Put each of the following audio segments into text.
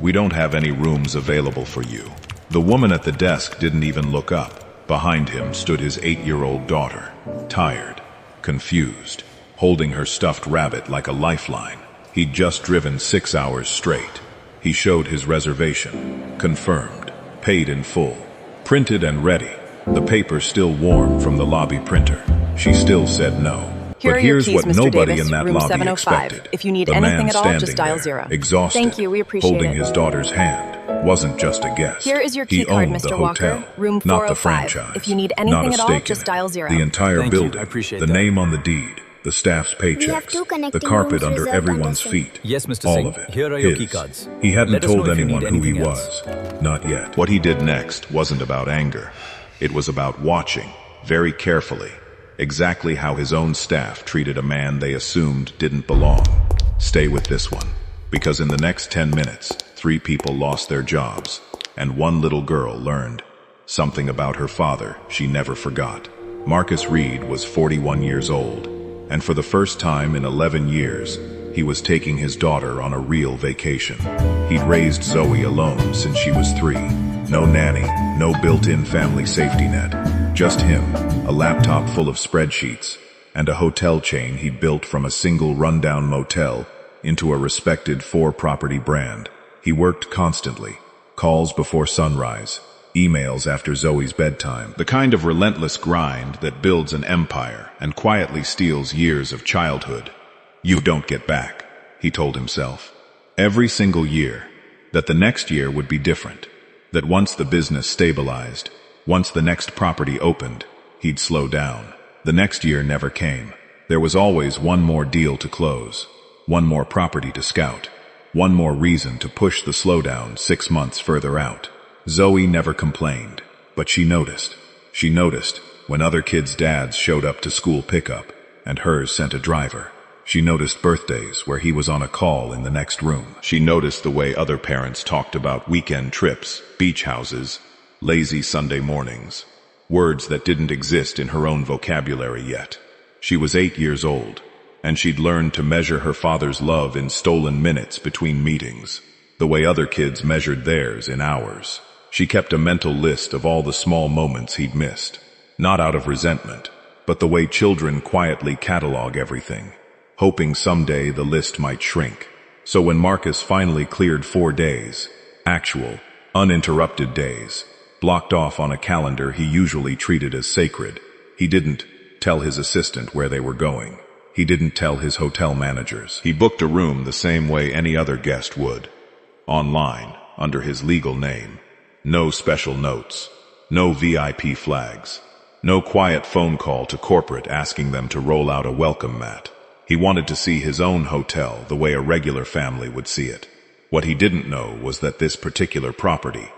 "We don't have any rooms available for you." The woman at the desk didn't even look up. Behind him stood his 8-year-old daughter, tired, confused, holding her stuffed rabbit like a lifeline. He'd just driven 6 hours straight. He showed his reservation, confirmed, paid in full, printed and ready. The paper still warm from the lobby printer. She still said no. But here's what nobody in that lobby expected. If you need the anything man at all, standing just dial there, 0. exhausted, Thank you, we appreciate holding it. his daughter's hand, wasn't just a guest. Here is your key He card, owned Mr. the Walker. hotel, Room not the 405. franchise. If you need not anything a at all, stake just in it. dial 0. The entire Thank you, building, I appreciate the that. name on the deed, the staff's paychecks, two connecting the carpet rooms under reserved everyone's under feet. Yes, Mr. All Singh. of it. Here are your his. key cards. He hadn't Let us know told if you anyone need who he anything was. else. Not yet. What he did next wasn't about anger. It was about watching, very carefully, exactly how his own staff treated a man they assumed didn't belong. Stay with this one, because in the next 10 minutes, 3 people lost their jobs, and one little girl learned something about her father she never forgot. Marcus Reed was 41 years old, and for the first time in 11 years, he was taking his daughter on a real vacation. He'd raised Zoe alone since she was 3. No nanny, no built-in family safety net. Just him, a laptop full of spreadsheets, and a hotel chain he'd built from a single rundown motel into a respected 4-property brand. He worked constantly, calls before sunrise, emails after Zoe's bedtime, the kind of relentless grind that builds an empire and quietly steals years of childhood. You don't get back, he told himself. Every single year, that the next year would be different, that once the business stabilized, once the next property opened, he'd slow down. The next year never came. There was always one more deal to close, one more property to scout, one more reason to push the slowdown 6 months further out. Zoe never complained, but she noticed. She noticed when other kids' dads showed up to school pickup, and hers sent a driver. She noticed birthdays where he was on a call in the next room. She noticed the way other parents talked about weekend trips, beach houses, lazy Sunday mornings, words that didn't exist in her own vocabulary yet. She was 8 years old, and she'd learned to measure her father's love in stolen minutes between meetings, the way other kids measured theirs in hours. She kept a mental list of all the small moments he'd missed, not out of resentment, but the way children quietly catalog everything, hoping someday the list might shrink. So when Marcus finally cleared 4 days, actual, uninterrupted days, blocked off on a calendar he usually treated as sacred, he didn't tell his assistant where they were going. He didn't tell his hotel managers. He booked a room the same way any other guest would, online, under his legal name. No special notes, no VIP flags, no quiet phone call to corporate asking them to roll out a welcome mat. He wanted to see his own hotel the way a regular family would see it. What he didn't know was that this particular property,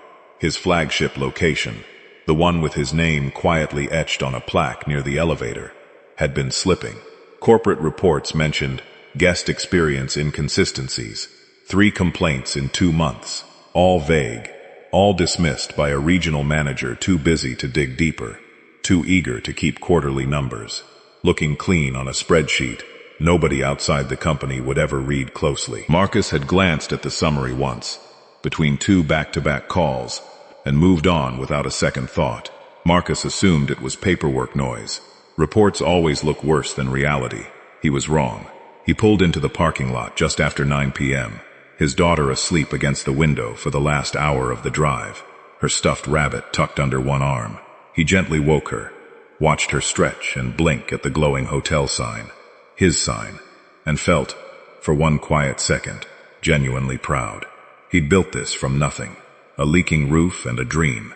his flagship location, the one with his name quietly etched on a plaque near the elevator, had been slipping. Corporate reports mentioned guest experience inconsistencies, 3 complaints in 2 months, all vague, all dismissed by a regional manager too busy to dig deeper, too eager to keep quarterly numbers. Looking clean on a spreadsheet, nobody outside the company would ever read closely. Marcus had glanced at the summary once, between 2 back-to-back calls, and moved on without a second thought. Marcus assumed it was paperwork noise. Reports always look worse than reality. He was wrong. He pulled into the parking lot just after 9 p.m., his daughter asleep against the window for the last hour of the drive, her stuffed rabbit tucked under one arm. He gently woke her, watched her stretch and blink at the glowing hotel sign, his sign, and felt, for one quiet second, genuinely proud. He'd built this from nothing, a leaking roof and a dream,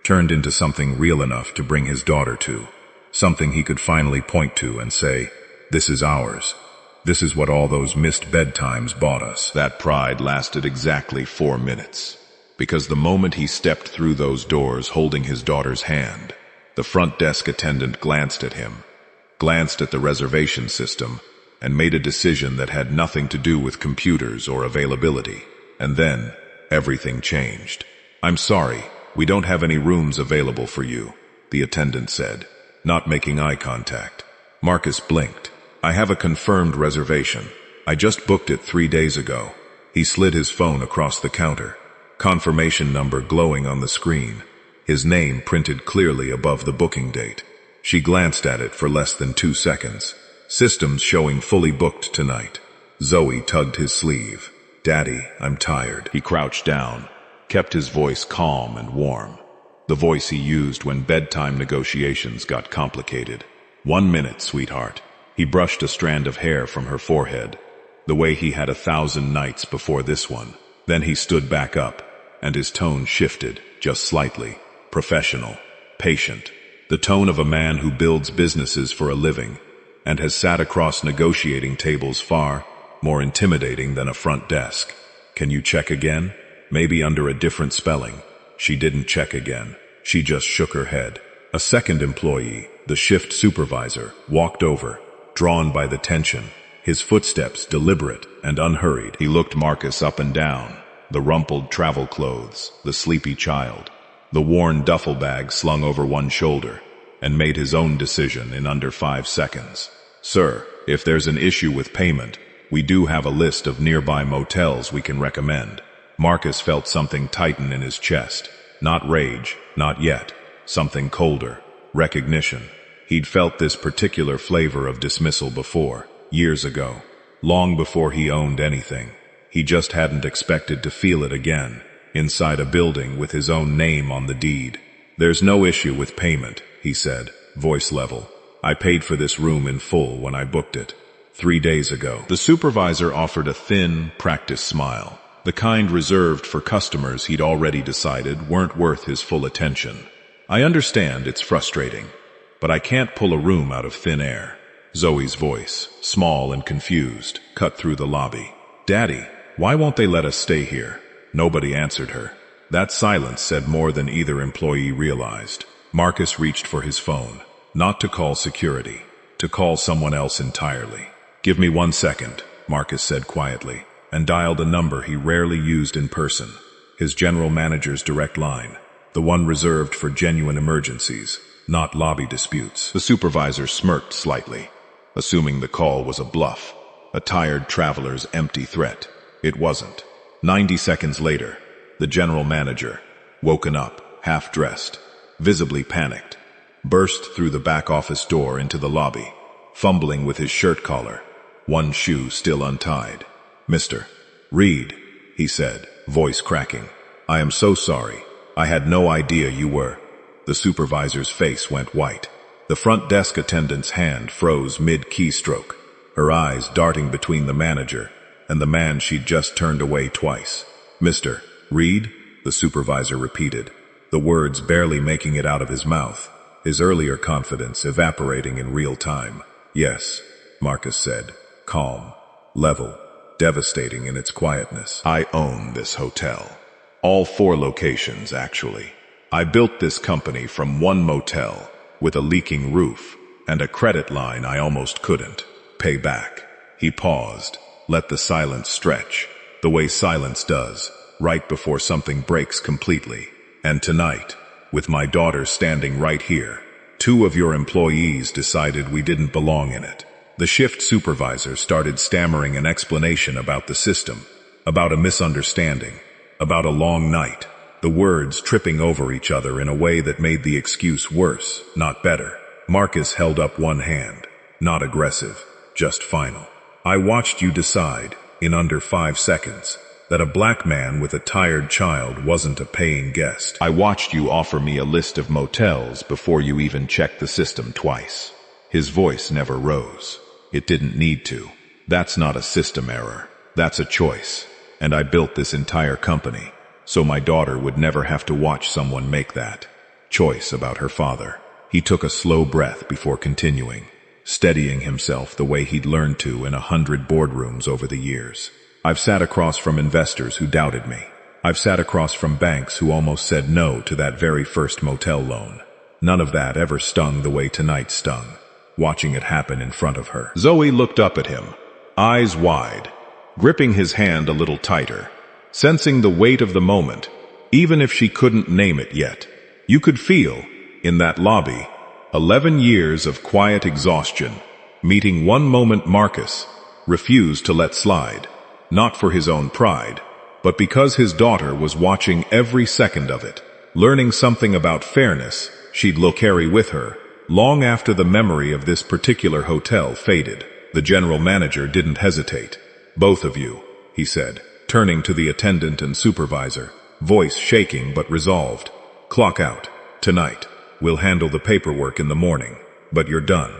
turned into something real enough to bring his daughter to, something he could finally point to and say, "This is ours. This is what all those missed bedtimes bought us." That pride lasted exactly 4 minutes, because the moment he stepped through those doors holding his daughter's hand, the front desk attendant glanced at him, glanced at the reservation system, and made a decision that had nothing to do with computers or availability. And then, everything changed. "I'm sorry, we don't have any rooms available for you," the attendant said, not making eye contact. Marcus blinked. "I have a confirmed reservation. I just booked it 3 days ago." He slid his phone across the counter, confirmation number glowing on the screen, his name printed clearly above the booking date. She glanced at it for less than 2 seconds. Systems showing fully booked tonight. Zoe tugged his sleeve. "Daddy, I'm tired." He crouched down, kept his voice calm and warm. The voice he used when bedtime negotiations got complicated. "1 minute, sweetheart." He brushed a strand of hair from her forehead, the way he had 1,000 nights before this one. Then he stood back up, and his tone shifted, just slightly. Professional, patient. The tone of a man who builds businesses for a living, and has sat across negotiating tables far more intimidating than a front desk. "Can you check again?" Maybe under a different spelling. She didn't check again. She just shook her head. A second employee, the shift supervisor, walked over, drawn by the tension, his footsteps deliberate and unhurried. He looked Marcus up and down, the rumpled travel clothes, the sleepy child, the worn duffel bag slung over one shoulder, and made his own decision in under 5 seconds. "Sir, if there's an issue with payment, we do have a list of nearby motels we can recommend." Marcus felt something tighten in his chest. Not rage, not yet. Something colder. Recognition. He'd felt this particular flavor of dismissal before, years ago. Long before he owned anything. He just hadn't expected to feel it again, inside a building with his own name on the deed. "There's no issue with payment," he said, voice level. "I paid for this room in full when I booked it 3 days ago." The supervisor offered a thin, practiced smile, the kind reserved for customers he'd already decided weren't worth his full attention. "I understand it's frustrating, but I can't pull a room out of thin air." Zoe's voice, small and confused, cut through the lobby. "Daddy, why won't they let us stay here?" Nobody answered her. That silence said more than either employee realized. Marcus reached for his phone, not to call security, to call someone else entirely. "Give me 1 second, Marcus said quietly, and dialed a number he rarely used in person, his general manager's direct line, the one reserved for genuine emergencies, not lobby disputes. The supervisor smirked slightly, assuming the call was a bluff, a tired traveler's empty threat. It wasn't. 90 seconds later, the general manager, woken up, half-dressed, visibly panicked, burst through the back office door into the lobby, fumbling with his shirt collar, one shoe still untied. "Mr. Reed," he said, voice cracking. "I am so sorry. I had no idea you were." The supervisor's face went white. The front desk attendant's hand froze mid-keystroke, her eyes darting between the manager and the man she'd just turned away twice. "Mr. Reed?" the supervisor repeated, the words barely making it out of his mouth, his earlier confidence evaporating in real time. "Yes," Marcus said, calm, level, devastating in its quietness. "I own this hotel. All 4 locations, actually. I built this company from one motel, with a leaking roof, and a credit line I almost couldn't pay back." He paused, let the silence stretch, the way silence does, right before something breaks completely. "And tonight, with my daughter standing right here, 2 of your employees decided we didn't belong in it." The shift supervisor started stammering an explanation about the system, about a misunderstanding, about a long night, the words tripping over each other in a way that made the excuse worse, not better. Marcus held up one hand, not aggressive, just final. "I watched you decide, in under 5 seconds, that a black man with a tired child wasn't a paying guest. I watched you offer me a list of motels before you even checked the system twice." His voice never rose. It didn't need to. "That's not a system error. That's a choice. And I built this entire company, so my daughter would never have to watch someone make that choice about her father." He took a slow breath before continuing, steadying himself the way he'd learned to in 100 boardrooms over the years. "I've sat across from investors who doubted me. I've sat across from banks who almost said no to that very first motel loan. None of that ever stung the way tonight stung, watching it happen in front of her." Zoe looked up at him, eyes wide, gripping his hand a little tighter, sensing the weight of the moment, even if she couldn't name it yet. You could feel, in that lobby, 11 years of quiet exhaustion, meeting one moment Marcus refused to let slide. not for his own pride, but because his daughter was watching every second of it, learning something about fairness she'd carry with her, long after the memory of this particular hotel faded. The general manager didn't hesitate. "Both of you," he said, turning to the attendant and supervisor, voice shaking but resolved. "Clock out. Tonight. We'll handle the paperwork in the morning, but you're done."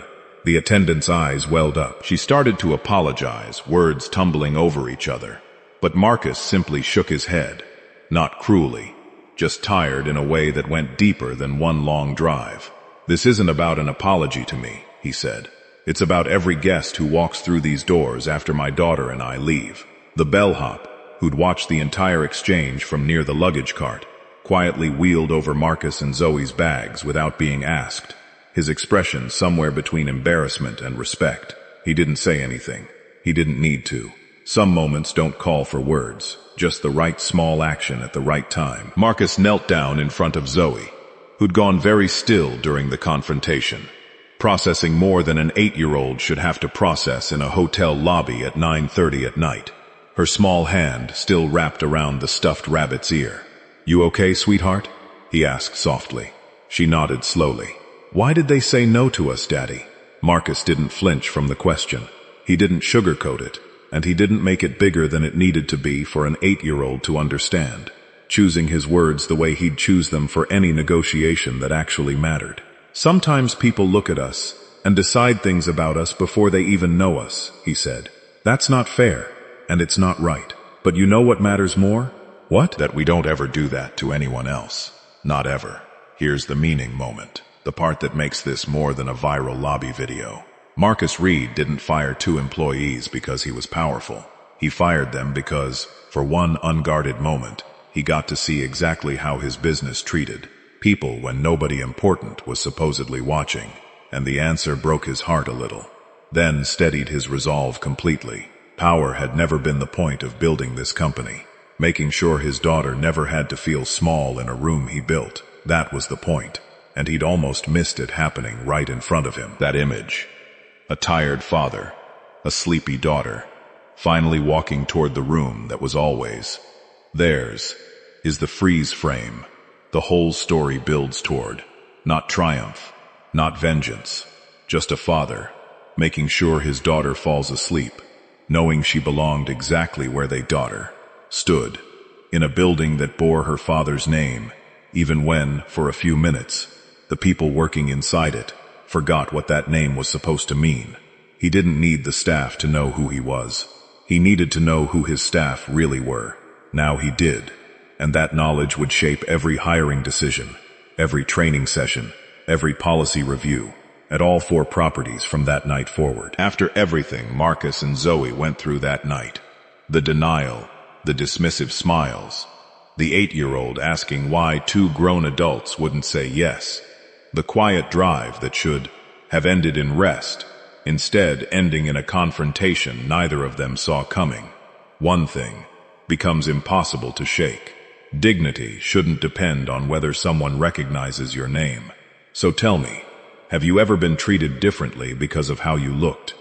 The attendant's eyes welled up. She started to apologize, words tumbling over each other. But Marcus simply shook his head. Not cruelly, just tired in a way that went deeper than one long drive. "This isn't about an apology to me," he said. "It's about every guest who walks through these doors after my daughter and I leave." The bellhop, who'd watched the entire exchange from near the luggage cart, quietly wheeled over Marcus and Zoe's bags without being asked, his expression somewhere between embarrassment and respect. He didn't say anything. He didn't need to. Some moments don't call for words, just the right small action at the right time. Marcus knelt down in front of Zoe, who'd gone very still during the confrontation, processing more than an 8-year-old should have to process in a hotel lobby at 9:30 at night. Her small hand still wrapped around the stuffed rabbit's ear. "You okay, sweetheart?" he asked softly. She nodded slowly. "Why did they say no to us, Daddy?" Marcus didn't flinch from the question. He didn't sugarcoat it, and he didn't make it bigger than it needed to be for an 8-year-old to understand, choosing his words the way he'd choose them for any negotiation that actually mattered. "Sometimes people look at us and decide things about us before they even know us," he said. "That's not fair, and it's not right. But you know what matters more?" "What?" "That we don't ever do that to anyone else. Not ever. Here's the meaning moment, the part that makes this more than a viral lobby video. Marcus Reed didn't fire 2 employees because he was powerful. He fired them because, for one unguarded moment, he got to see exactly how his business treated people when nobody important was supposedly watching, and the answer broke his heart a little, then steadied his resolve completely. Power had never been the point of building this company. Making sure his daughter never had to feel small in a room he built, that was the point, and he'd almost missed it happening right in front of him. That image. A tired father, a sleepy daughter, finally walking toward the room that was always theirs, is the freeze frame the whole story builds toward. Not triumph, not vengeance, just a father, making sure his daughter falls asleep, knowing she belonged exactly where they daughter stood, in a building that bore her father's name, even when, for a few minutes, the people working inside it forgot what that name was supposed to mean. He didn't need the staff to know who he was. He needed to know who his staff really were. Now he did, and that knowledge would shape every hiring decision, every training session, every policy review, at all 4 properties from that night forward. After everything Marcus and Zoe went through that night, the denial, the dismissive smiles, the 8-year-old asking why 2 grown adults wouldn't say yes, the quiet drive that should have ended in rest, instead ending in a confrontation neither of them saw coming. One thing becomes impossible to shake. Dignity shouldn't depend on whether someone recognizes your name. So tell me, have you ever been treated differently because of how you looked,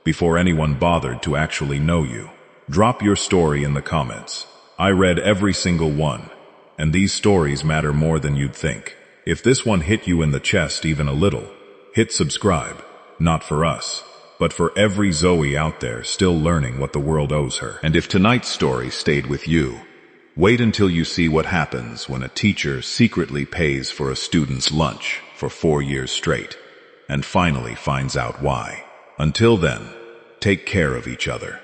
before anyone bothered to actually know you? Drop your story in the comments. I read every single one, and these stories matter more than you'd think. If this one hit you in the chest even a little, hit subscribe, not for us, but for every Zoe out there still learning what the world owes her. And if tonight's story stayed with you, wait until you see what happens when a teacher secretly pays for a student's lunch for 4 years straight, and finally finds out why. Until then, take care of each other.